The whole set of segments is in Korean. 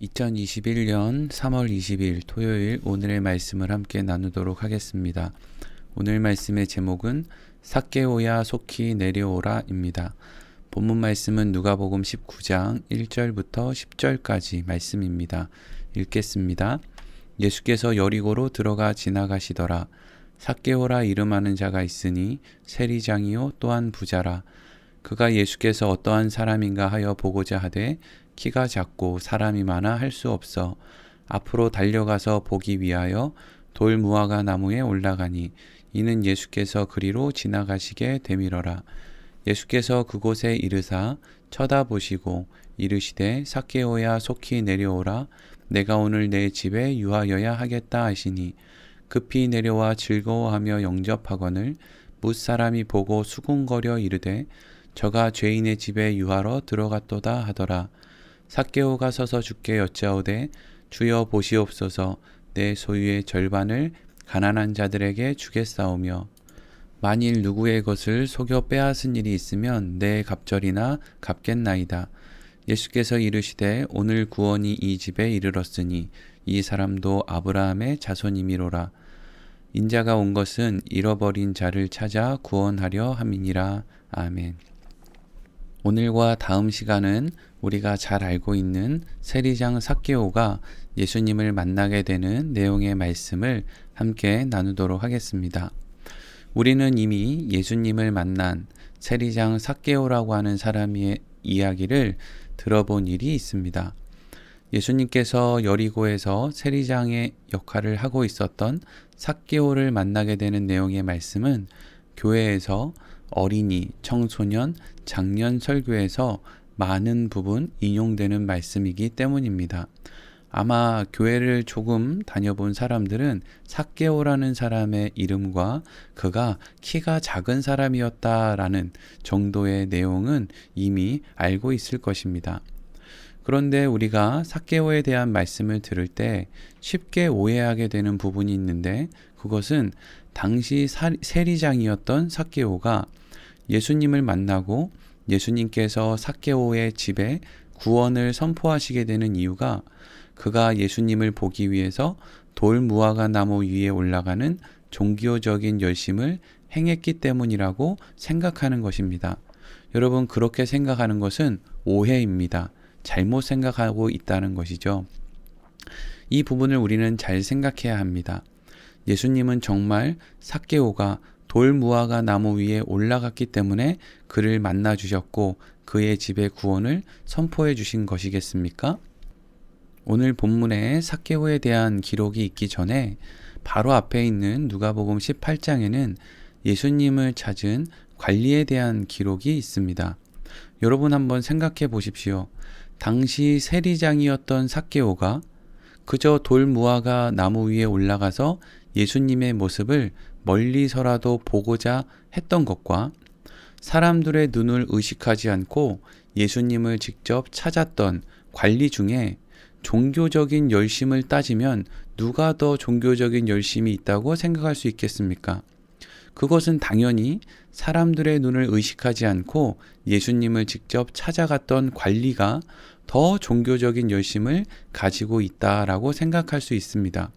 2021년 3월 20일 토요일 오늘의 말씀을 함께 나누도록 하겠습니다. 오늘 말씀의 제목은 삭개오야 속히 내려오라입니다. 본문 말씀은 누가복음 19장 1절부터 10절까지 말씀입니다. 읽겠습니다. 예수께서 여리고로 들어가 지나가시더라. 삭개오라 이름하는 자가 있으니 세리장이요 또한 부자라. 그가 예수께서 어떠한 사람인가 하여 보고자 하되 키가 작고 사람이 많아 할 수 없어 앞으로 달려가서 보기 위하여 돌 무화과 나무에 올라가니 이는 예수께서 그리로 지나가시게 되밀어라. 예수께서 그곳에 이르사 쳐다보시고 이르시되 삭개오야 속히 내려오라. 내가 오늘 내 집에 유하여야 하겠다 하시니 급히 내려와 즐거워하며 영접하거늘 뭇사람이 보고 수군거려 이르되 저가 죄인의 집에 유하러 들어갔도다 하더라. 삭개오가 서서 주께 여짜오되 주여 보시옵소서 내 소유의 절반을 가난한 자들에게 주겠사오며 만일 누구의 것을 속여 빼앗은 일이 있으면 내 갑절이나 갚겠나이다. 예수께서 이르시되 오늘 구원이 이 집에 이르렀으니 이 사람도 아브라함의 자손이미로라. 인자가 온 것은 잃어버린 자를 찾아 구원하려 함이니라. 아멘. 오늘과 다음 시간은 우리가 잘 알고 있는 세리장 삭개오가 예수님을 만나게 되는 내용의 말씀을 함께 나누도록 하겠습니다. 우리는 이미 예수님을 만난 세리장 삭개오라고 하는 사람의 이야기를 들어본 일이 있습니다. 예수님께서 여리고에서 세리장의 역할을 하고 있었던 삭개오를 만나게 되는 내용의 말씀은 교회에서 어린이, 청소년, 장년 설교에서 많은 부분 인용되는 말씀이기 때문입니다. 아마 교회를 조금 다녀본 사람들은 삭개오라는 사람의 이름과 그가 키가 작은 사람이었다라는 정도의 내용은 이미 알고 있을 것입니다. 그런데 우리가 삭개오에 대한 말씀을 들을 때 쉽게 오해하게 되는 부분이 있는데 그것은 당시 세리장이었던 삭개오가 예수님을 만나고 예수님께서 삭개오의 집에 구원을 선포하시게 되는 이유가 그가 예수님을 보기 위해서 돌 무화과 나무 위에 올라가는 종교적인 열심을 행했기 때문이라고 생각하는 것입니다. 여러분, 그렇게 생각하는 것은 오해입니다. 잘못 생각하고 있다는 것이죠. 이 부분을 우리는 잘 생각해야 합니다. 예수님은 정말 삭개오가 돌 무화과 나무 위에 올라갔기 때문에 그를 만나 주셨고 그의 집에 구원을 선포해 주신 것이겠습니까? 오늘 본문에 삭개오에 대한 기록이 있기 전에 바로 앞에 있는 누가복음 18장에는 예수님을 찾은 관리에 대한 기록이 있습니다. 여러분 한번 생각해 보십시오. 당시 세리장이었던 삭개오가 그저 돌 무화과 나무 위에 올라가서 예수님의 모습을 멀리서라도 보고자 했던 것과 사람들의 눈을 의식하지 않고 예수님을 직접 찾았던 관리 중에 종교적인 열심을 따지면 누가 더 종교적인 열심이 있다고 생각할 수 있겠습니까? 그것은 당연히 사람들의 눈을 의식하지 않고 예수님을 직접 찾아갔던 관리가 더 종교적인 열심을 가지고 있다라고 생각할 수 있습니다.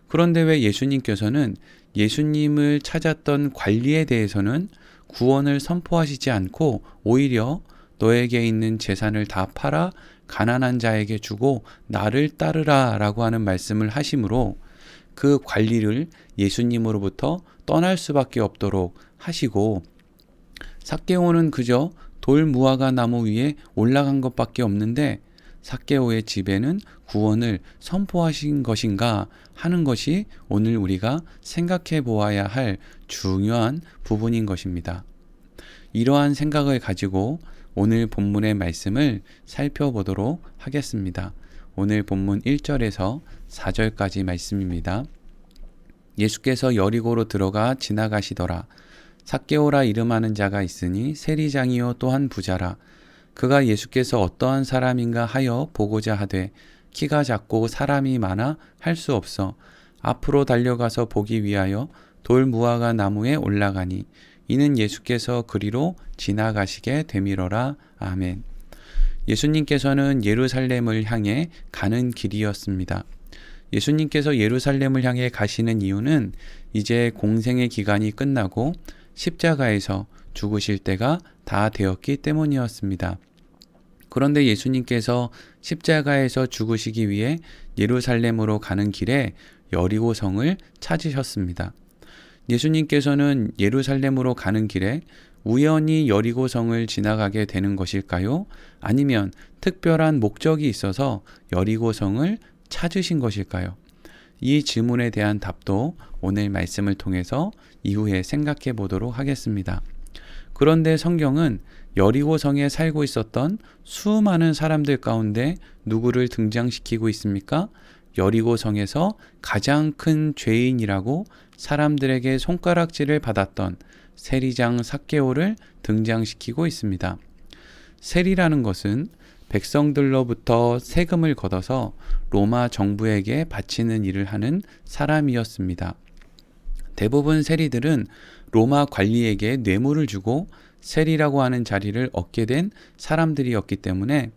그런데 왜 예수님께서는 예수님을 찾았던 관리에 대해서는 구원을 선포하시지 않고 오히려 너에게 있는 재산을 다 팔아 가난한 자에게 주고 나를 따르라 라고 하는 말씀을 하심으로 그 관리를 예수님으로부터 떠날 수밖에 없도록 하시고 삭개오는 그저 돌 무화과 나무 위에 올라간 것밖에 없는데 삭개오의 집에는 구원을 선포하신 것인가 하는 것이 오늘 우리가 생각해 보아야 할 중요한 부분인 것입니다. 이러한 생각을 가지고 오늘 본문의 말씀을 살펴보도록 하겠습니다. 오늘 본문 1절에서 4절까지 말씀입니다. 예수께서 여리고로 들어가 지나가시더라. 삭개오라 이름하는 자가 있으니 세리장이요 또한 부자라. 그가 예수께서 어떠한 사람인가 하여 보고자 하되 키가 작고 사람이 많아 할 수 없어 앞으로 달려가서 보기 위하여 돌 무화과 나무에 올라가니 이는 예수께서 그리로 지나가시게 되밀어라. 아멘. 예수님께서는 예루살렘을 향해 가는 길이었습니다. 예수님께서 예루살렘을 향해 가시는 이유는 이제 공생의 기간이 끝나고 십자가에서 죽으실 때가 다 되었기 때문이었습니다. 그런데 예수님께서 십자가에서 죽으시기 위해 예루살렘으로 가는 길에 여리고성을 찾으셨습니다. 예수님께서는 예루살렘으로 가는 길에 우연히 여리고성을 지나가게 되는 것일까요? 아니면 특별한 목적이 있어서 여리고성을 찾으신 것일까요? 이 질문에 대한 답도 오늘 말씀을 통해서 이후에 생각해 보도록 하겠습니다. 그런데 성경은 여리고성에 살고 있었던 수많은 사람들 가운데 누구를 등장시키고 있습니까? 여리고성에서 가장 큰 죄인이라고 사람들에게 손가락질을 받았던 세리장 삭개오를 등장시키고 있습니다. 세리라는 것은 백성들로부터 세금을 걷어서 로마 정부에게 바치는 일을 하는 사람이었습니다. 대부분 세리들은 로마 관리에게 뇌물을 주고 세리라고 하는 자리를 얻게 된 사람들이었기 때문에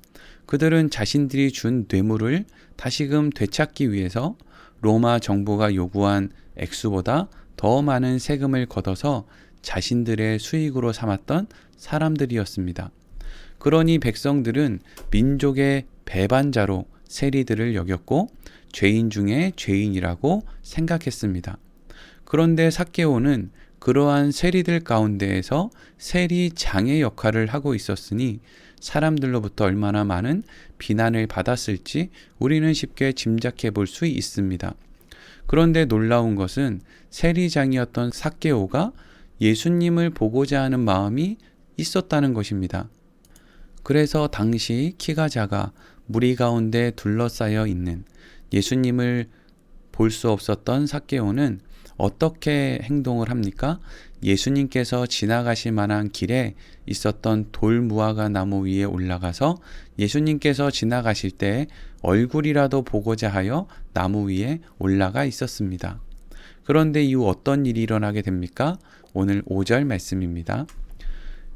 그들은 자신들이 준 뇌물을 다시금 되찾기 위해서 로마 정부가 요구한 액수보다 더 많은 세금을 걷어서 자신들의 수익으로 삼았던 사람들이었습니다. 그러니 백성들은 민족의 배반자로 세리들을 여겼고 죄인 중에 죄인이라고 생각했습니다. 그런데 삭개오는 그러한 세리들 가운데에서 세리장의 역할을 하고 있었으니 사람들로부터 얼마나 많은 비난을 받았을지 우리는 쉽게 짐작해 볼 수 있습니다. 그런데 놀라운 것은 세리장이었던 삭개오가 예수님을 보고자 하는 마음이 있었다는 것입니다. 그래서 당시 키가 작아 무리 가운데 둘러싸여 있는 예수님을 볼 수 없었던 삭개오는 어떻게 행동을 합니까? 예수님께서 지나가실 만한 길에 있었던 돌무화과 나무 위에 올라가서 예수님께서 지나가실 때 얼굴이라도 보고자 하여 나무 위에 올라가 있었습니다. 그런데 이후 어떤 일이 일어나게 됩니까? 오늘 5절 말씀입니다.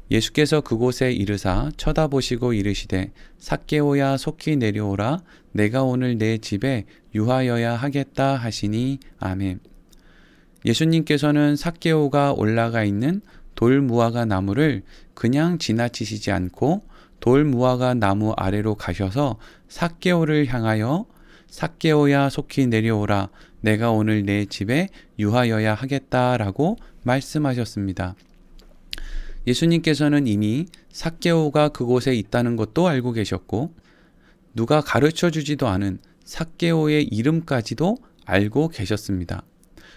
예수께서 그곳에 이르사 쳐다보시고 이르시되 삭개오야 속히 내려오라 내가 오늘 내 집에 유하여야 하겠다 하시니 아멘. 예수님께서는 삭개오가 올라가 있는 돌무화과 나무를 그냥 지나치시지 않고 돌무화과 나무 아래로 가셔서 삭개오를 향하여 삭개오야 속히 내려오라 내가 오늘 내 집에 유하여야 하겠다라고 말씀하셨습니다. 예수님께서는 이미 삭개오가 그곳에 있다는 것도 알고 계셨고 누가 가르쳐 주지도 않은 삭개오의 이름까지도 알고 계셨습니다.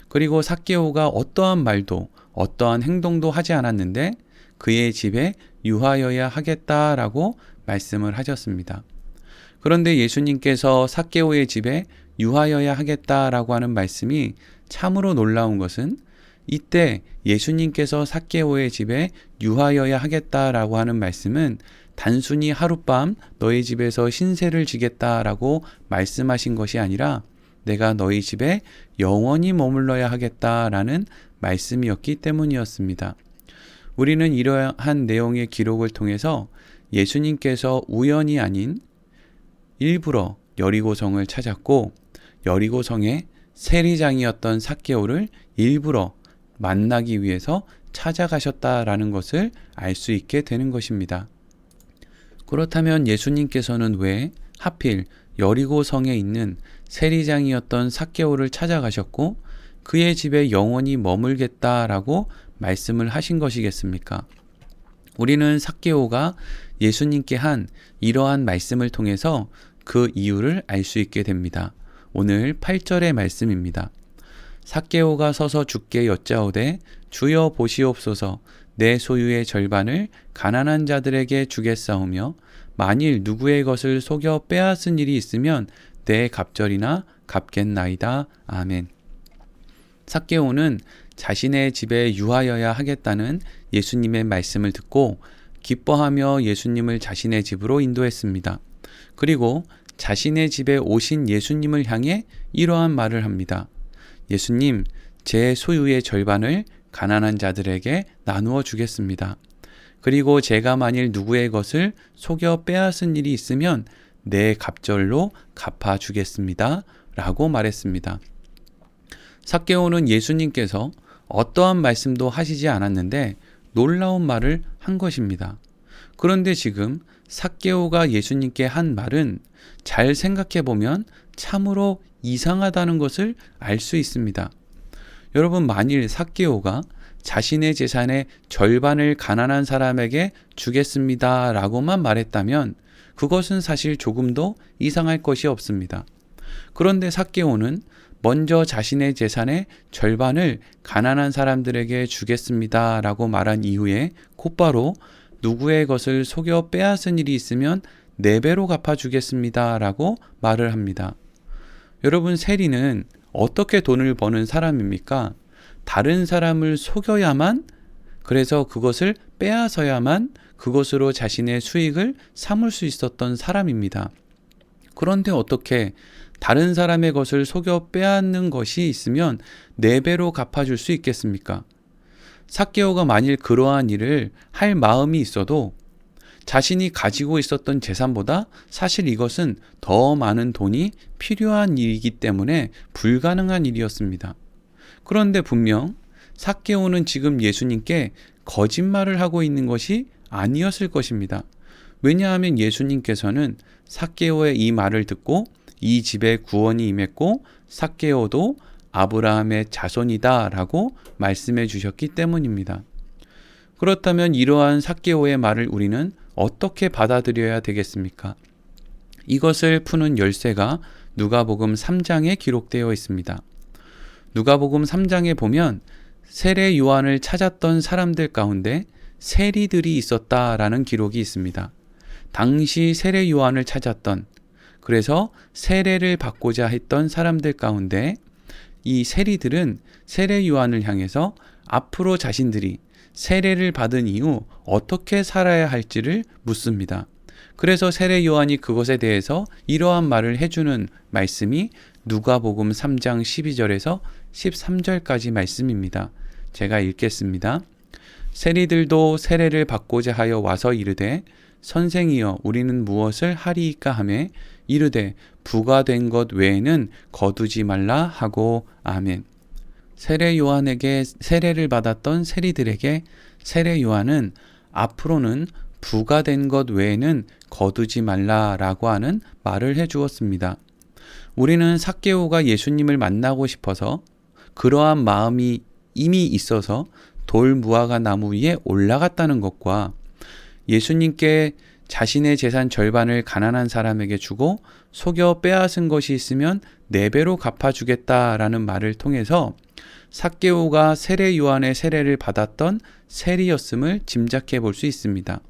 그리고 삭개오가 어떠한 말도 어떠한 행동도 하지 않았는데 그의 집에 유하여야 하겠다라고 말씀을 하셨습니다. 그런데 예수님께서 삭개오의 집에 유하여야 하겠다라고 하는 말씀이 참으로 놀라운 것은 이때 예수님께서 삭개오의 집에 유하여야 하겠다라고 하는 말씀은 단순히 하룻밤 너희 집에서 신세를 지겠다라고 말씀하신 것이 아니라 내가 너희 집에 영원히 머물러야 하겠다라는 말씀이었기 때문이었습니다. 우리는 이러한 내용의 기록을 통해서 예수님께서 우연이 아닌 일부러 여리고성을 찾았고 여리고성의 세리장이었던 삭개오를 일부러 만나기 위해서 찾아가셨다라는 것을 알 수 있게 되는 것입니다. 그렇다면 예수님께서는 왜 하필 여리고성에 있는 세리장이었던 삭개오를 찾아가셨고 그의 집에 영원히 머물겠다라고 말씀을 하신 것이겠습니까? 우리는 삭개오가 예수님께 한 이러한 말씀을 통해서 그 이유를 알 수 있게 됩니다. 오늘 8절의 말씀입니다. 삭개오가 서서 주께 여짜오되 주여 보시옵소서 내 소유의 절반을 가난한 자들에게 주겠사오며 만일 누구의 것을 속여 빼앗은 일이 있으면 내 갑절이나 갚겠나이다. 아멘. 삭개오는 자신의 집에 유하여야 하겠다는 예수님의 말씀을 듣고 기뻐하며 예수님을 자신의 집으로 인도했습니다. 그리고 자신의 집에 오신 예수님을 향해 이러한 말을 합니다. 예수님, 제 소유의 절반을 가난한 자들에게 나누어 주겠습니다. 그리고 제가 만일 누구의 것을 속여 빼앗은 일이 있으면 내 갑절로 갚아주겠습니다. 라고 말했습니다. 삭개오는 예수님께서 어떠한 말씀도 하시지 않았는데 놀라운 말을 한 것입니다. 그런데 지금 삭개오가 예수님께 한 말은 잘 생각해 보면 참으로 이상하다는 것을 알 수 있습니다. 여러분, 만일 삭개오가 자신의 재산의 절반을 가난한 사람에게 주겠습니다 라고만 말했다면 그것은 사실 조금도 이상할 것이 없습니다. 그런데 삭개오는 먼저 자신의 재산의 절반을 가난한 사람들에게 주겠습니다 라고 말한 이후에 곧바로 누구의 것을 속여 빼앗은 일이 있으면 4배로 갚아주겠습니다 라고 말을 합니다. 여러분, 세리는 어떻게 돈을 버는 사람입니까? 다른 사람을 속여야만, 그래서 그것을 빼앗아야만 그것으로 자신의 수익을 삼을 수 있었던 사람입니다. 그런데 어떻게 다른 사람의 것을 속여 빼앗는 것이 있으면 4배로 갚아줄 수 있겠습니까? 삭개오가 만일 그러한 일을 할 마음이 있어도 자신이 가지고 있었던 재산보다 사실 이것은 더 많은 돈이 필요한 일이기 때문에 불가능한 일이었습니다. 그런데 분명 삭개오는 지금 예수님께 거짓말을 하고 있는 것이 아니었을 것입니다. 왜냐하면 예수님께서는 삭개오의 이 말을 듣고 이 집에 구원이 임했고 삭개오도 아브라함의 자손이다 라고 말씀해 주셨기 때문입니다. 그렇다면 이러한 삭개오의 말을 우리는 어떻게 받아들여야 되겠습니까? 이것을 푸는 열쇠가 누가복음 3장에 기록되어 있습니다. 누가복음 3장에 보면 세례 요한을 찾았던 사람들 가운데 세리들이 있었다라는 기록이 있습니다. 당시 세례 요한을 찾았던, 그래서 세례를 받고자 했던 사람들 가운데 이 세리들은 세례 요한을 향해서 앞으로 자신들이 세례를 받은 이후 어떻게 살아야 할지를 묻습니다. 그래서 세례 요한이 그것에 대해서 이러한 말을 해주는 말씀이 누가복음 3장 12절에서 13절까지 말씀입니다. 제가 읽겠습니다. 세리들도 세례를 받고자 하여 와서 이르되 선생이여 우리는 무엇을 하리이까 하매 이르되 부과된 것 외에는 거두지 말라 하고 아멘. 세례 요한에게 세례를 받았던 세리들에게 세례 요한은 앞으로는 부과된 것 외에는 거두지 말라라고 하는 말을 해주었습니다. 우리는 삭개오가 예수님을 만나고 싶어서 그러한 마음이 이미 있어서 돌 무화과 나무 위에 올라갔다는 것과 예수님께 자신의 재산 절반을 가난한 사람에게 주고 속여 빼앗은 것이 있으면 4배로 갚아주겠다라는 말을 통해서 삭개오가 세례 요한의 세례를 받았던 세리였음을 짐작해 볼 수 있습니다.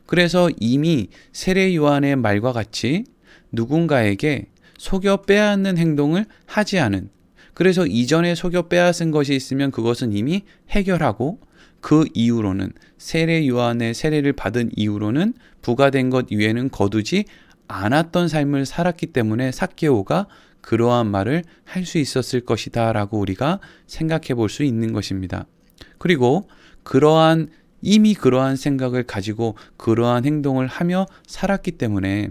그래서 이미 세례 요한의 말과 같이 누군가에게 속여 빼앗는 행동을 하지 않은, 그래서 이전에 속여 빼앗은 것이 있으면 그것은 이미 해결하고 그 이후로는 세례 요한의 세례를 받은 이후로는 부과된 것 이외에는 거두지 않았던 삶을 살았기 때문에 삭개오가 그러한 말을 할 수 있었을 것이다 라고 우리가 생각해 볼 수 있는 것입니다. 그리고 이미 그러한 생각을 가지고 그러한 행동을 하며 살았기 때문에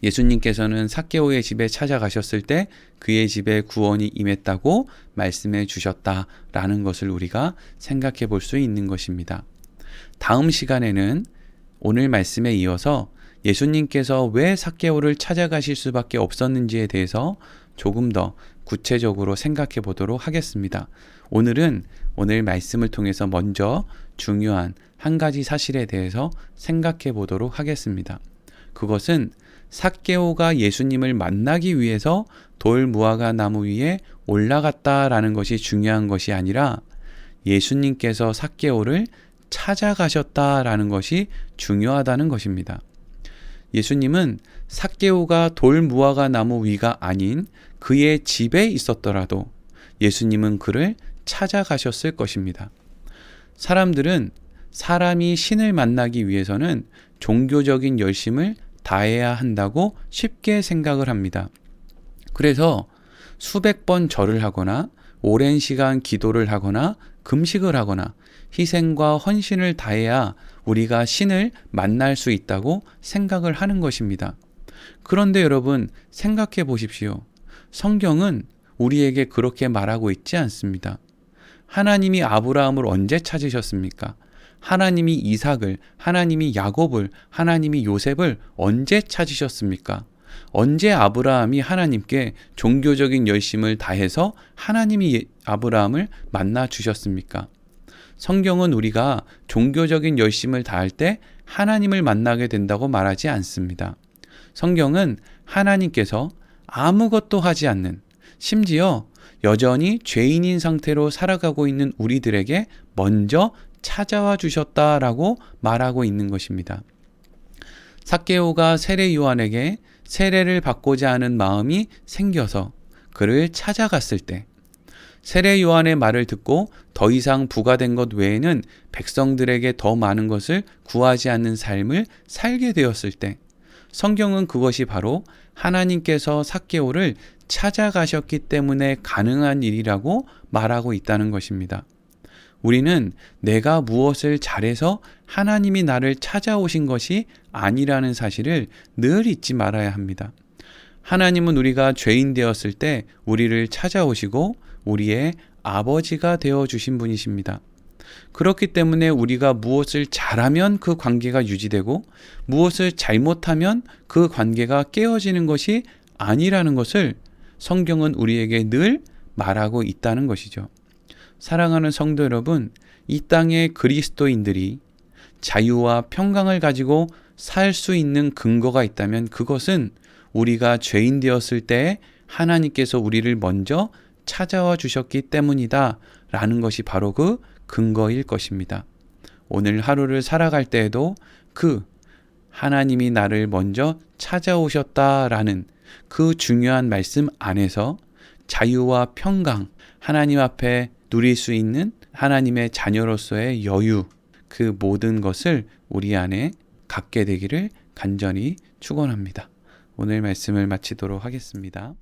예수님께서는 삭개오의 집에 찾아가셨을 때 그의 집에 구원이 임했다고 말씀해 주셨다라는 것을 우리가 생각해 볼 수 있는 것입니다. 다음 시간에는 오늘 말씀에 이어서 예수님께서 왜 삭개오를 찾아가실 수밖에 없었는지에 대해서 조금 더 구체적으로 생각해 보도록 하겠습니다. 오늘은 오늘 말씀을 통해서 먼저 중요한 한 가지 사실에 대해서 생각해 보도록 하겠습니다. 그것은 삭개오가 예수님을 만나기 위해서 돌 무화과 나무 위에 올라갔다라는 것이 중요한 것이 아니라 예수님께서 삭개오를 찾아가셨다라는 것이 중요하다는 것입니다. 예수님은 삭개오가 돌 무화과 나무 위가 아닌 그의 집에 있었더라도 예수님은 그를 찾아가셨을 것입니다. 사람들은 사람이 신을 만나기 위해서는 종교적인 열심을 다해야 한다고 쉽게 생각을 합니다. 그래서 수백 번 절을 하거나 오랜 시간 기도를 하거나 금식을 하거나 희생과 헌신을 다해야 우리가 신을 만날 수 있다고 생각을 하는 것입니다. 그런데 여러분, 생각해 보십시오. 성경은 우리에게 그렇게 말하고 있지 않습니다. 하나님이 아브라함을 언제 찾으셨습니까? 하나님이 이삭을, 하나님이 야곱을, 하나님이 요셉을 언제 찾으셨습니까? 언제 아브라함이 하나님께 종교적인 열심을 다해서 하나님이 아브라함을 만나 주셨습니까? 성경은 우리가 종교적인 열심을 다할 때 하나님을 만나게 된다고 말하지 않습니다. 성경은 하나님께서 아무것도 하지 않는, 심지어 여전히 죄인인 상태로 살아가고 있는 우리들에게 먼저 찾아와 주셨다라고 말하고 있는 것입니다. 삭개오가 세례 요한에게 세례를 받고자 하는 마음이 생겨서 그를 찾아갔을 때, 세례 요한의 말을 듣고 더 이상 부과된 것 외에는 백성들에게 더 많은 것을 구하지 않는 삶을 살게 되었을 때, 성경은 그것이 바로 하나님께서 삭개오를 찾아가셨기 때문에 가능한 일이라고 말하고 있다는 것입니다. 우리는 내가 무엇을 잘해서 하나님이 나를 찾아오신 것이 아니라는 사실을 늘 잊지 말아야 합니다. 하나님은 우리가 죄인 되었을 때 우리를 찾아오시고 우리의 아버지가 되어주신 분이십니다. 그렇기 때문에 우리가 무엇을 잘하면 그 관계가 유지되고 무엇을 잘못하면 그 관계가 깨어지는 것이 아니라는 것을 성경은 우리에게 늘 말하고 있다는 것이죠. 사랑하는 성도 여러분, 이 땅의 그리스도인들이 자유와 평강을 가지고 살 수 있는 근거가 있다면 그것은 우리가 죄인 되었을 때 하나님께서 우리를 먼저 찾아와 주셨기 때문이다 라는 것이 바로 그 근거일 것입니다. 오늘 하루를 살아갈 때에도 그 하나님이 나를 먼저 찾아오셨다라는 그 중요한 말씀 안에서 자유와 평강, 하나님 앞에 누릴 수 있는 하나님의 자녀로서의 여유, 그 모든 것을 우리 안에 갖게 되기를 간절히 축원합니다. 오늘 말씀을 마치도록 하겠습니다.